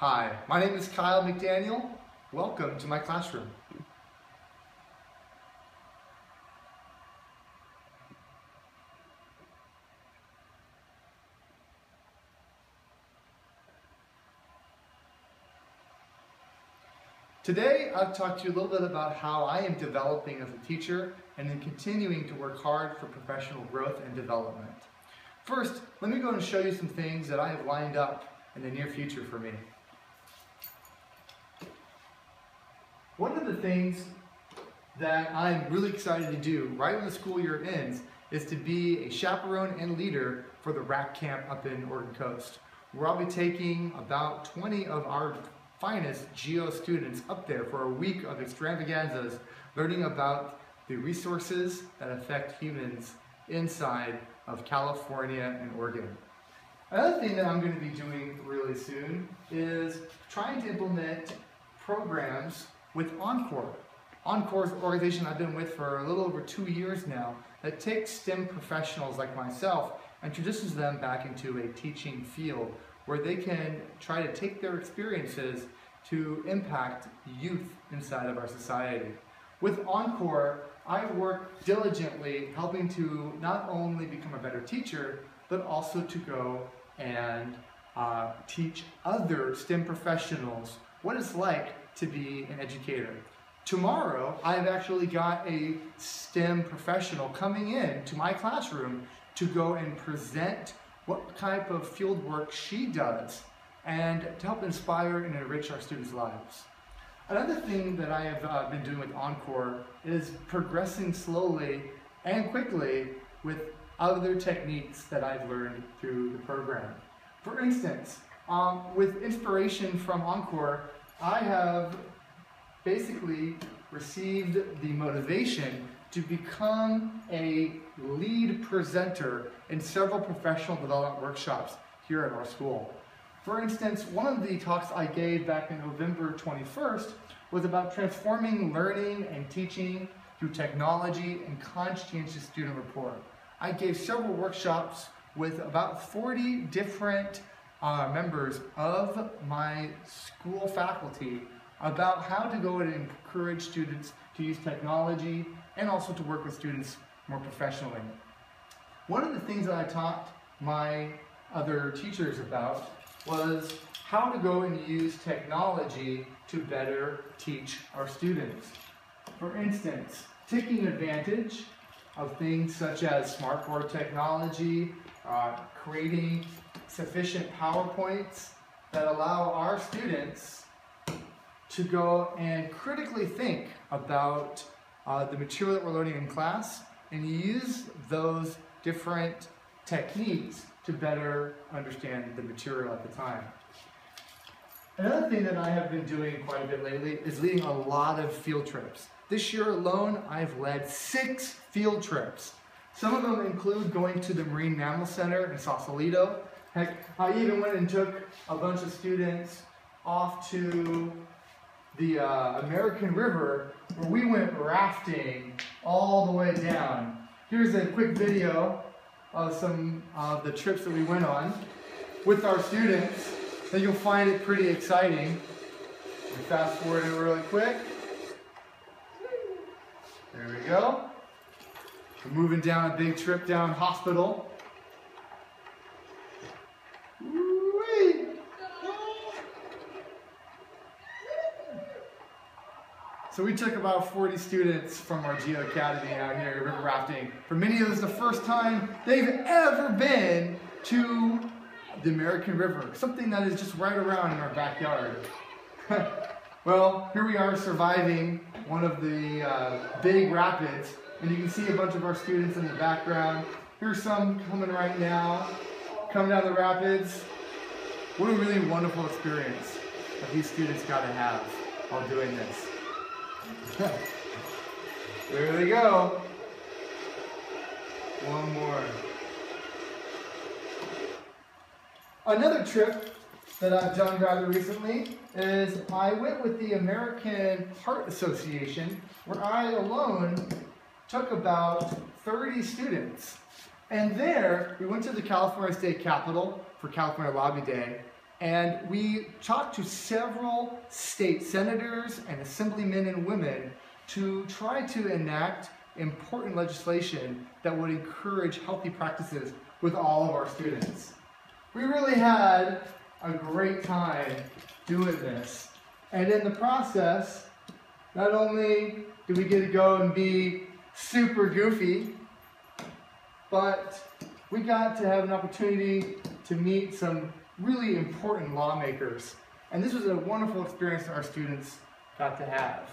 Hi, my name is Kyle McDaniel. Welcome to my classroom. Today, I've talked to you a little bit about how I am developing as a teacher and then continuing to work hard for professional growth and development. First, let me go and show you some things that I have lined up in the near future for me. One of the things that I'm really excited to do right when the school year ends is to be a chaperone and leader for the RAC camp up in Oregon Coast, where I'll be taking about 20 of our finest geo students up there for a week of extravaganzas, learning about the resources that affect humans inside of California and Oregon. Another thing that I'm going to be doing really soon is trying to implement programs with Encore. Encore is an organization I've been with for a little over 2 years now that takes STEM professionals like myself and introduces them back into a teaching field where they can try to take their experiences to impact youth inside of our society. With Encore, I work diligently helping to not only become a better teacher, but also to go and teach other STEM professionals what it's like to be an educator. Tomorrow, I've actually got a STEM professional coming in to my classroom to go and present what type of field work she does and to help inspire and enrich our students' lives. Another thing that I have been doing with Encore is progressing slowly and quickly with other techniques that I've learned through the program. For instance, with inspiration from Encore, I have basically received the motivation to become a lead presenter in several professional development workshops here at our school. For instance, one of the talks I gave back in November 21st was about transforming learning and teaching through technology and conscientious student rapport. I gave several workshops with about 40 different members of my school faculty about how to go and encourage students to use technology and also to work with students more professionally. One of the things that I taught my other teachers about was how to go and use technology to better teach our students. For instance, taking advantage of things such as smartboard technology, creating sufficient PowerPoints that allow our students to go and critically think about the material that we're learning in class and use those different techniques to better understand the material at the time. Another thing that I have been doing quite a bit lately is leading a lot of field trips. This year alone, I've led 6 field trips. Some of them include going to the Marine Mammal Center in Sausalito. Heck, I even went and took a bunch of students off to the American River where we went rafting all the way down. Here's a quick video of some of the trips that we went on with our students. And you'll find it pretty exciting. We fast forward it really quick. There we go. We're moving down a big trip down Hospital. Woo-wee. So we took about 40 students from our Geo Academy out here river rafting. For many of us, the first time they've ever been to the American River, something that is just right around in our backyard. Well, here we are surviving one of the big rapids, and you can see a bunch of our students in the background. Here's some coming right now, coming down the rapids. What a really wonderful experience that these students got to have while doing this. There they go. One more. Another trip that I've done rather recently is I went with the American Heart Association, where I alone took about 30 students. And there, we went to the California State Capitol for California Lobby Day, And we talked to several state senators and assemblymen and women to try to enact important legislation that would encourage healthy practices with all of our students. We really had a great time doing this. And in the process, not only did we get to go and be super goofy, but we got to have an opportunity to meet some really important lawmakers. And this was a wonderful experience that our students got to have.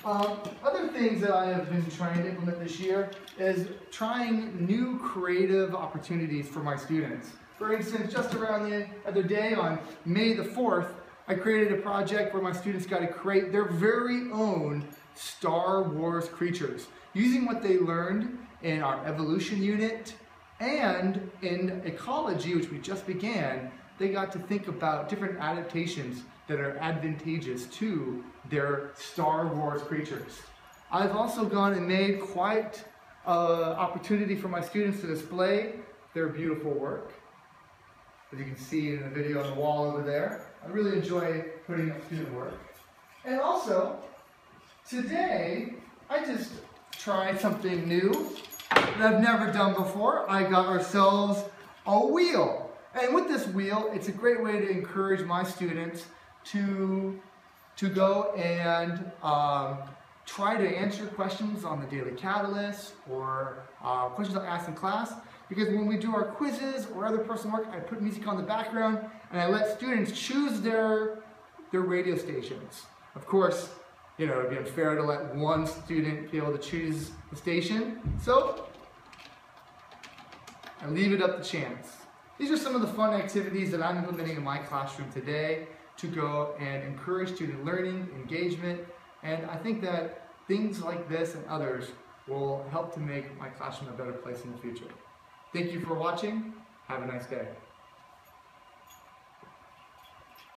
Other things that I have been trying to implement this year is trying new creative opportunities for my students. For instance, just around the other day on May the 4th, I created a project where my students got to create their very own Star Wars creatures, using what they learned in our evolution unit and in ecology, which we just began. They got to think about different adaptations that are advantageous to their Star Wars creatures. I've also gone and made quite an opportunity for my students to display their beautiful work. As you can see in the video on the wall over there, I really enjoy putting up student work. And also, today, I just tried something new that I've never done before. I got ourselves a wheel. And with this wheel, it's a great way to encourage my students to go and try to answer questions on the Daily Catalyst or questions I ask in class. Because when we do our quizzes or other personal work, I put music on the background and I let students choose their radio stations. Of course, you know, it'd be unfair to let one student be able to choose the station. So I leave it up to chance. These are some of the fun activities that I'm implementing in my classroom today to go and encourage student learning, engagement, and I think that things like this and others will help to make my classroom a better place in the future. Thank you for watching. Have a nice day.